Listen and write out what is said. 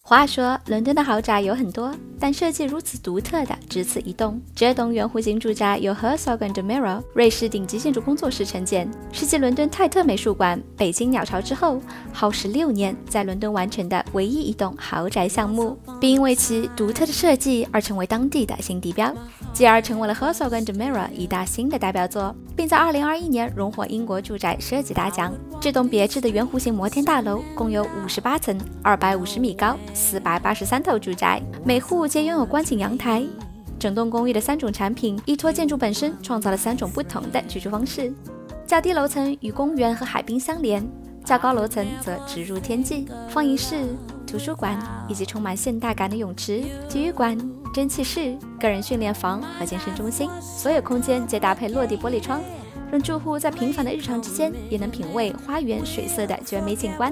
话说，伦敦的豪宅有很多，但设计如此独特的只此一栋。这栋圆弧形住宅由 Herzog & de Meurer 瑞士顶级建筑工作室承建，是继伦敦泰特美术馆、北京鸟巢之后，耗时6年在伦敦完成的唯一一栋豪宅项目，并因为其独特的设计而成为当地的新地标，继而成为了 Herzog & de Meurer 一大新的代表作，并在2021年荣获英国住宅设计大奖。这栋别致的圆弧形摩天大楼共有58层，250米高，483套住宅，每户皆拥有观景阳台。整栋公寓的3种产品依托建筑本身，创造了3种不同的居住方式。较低楼层与公园和海滨相连，较高楼层则直入天际。放映室、图书馆以及充满现代感的泳池、体育馆、蒸汽室、个人训练房和健身中心，所有空间皆搭配落地玻璃窗，让住户在平凡的日常之间也能品味花园水色的绝美景观。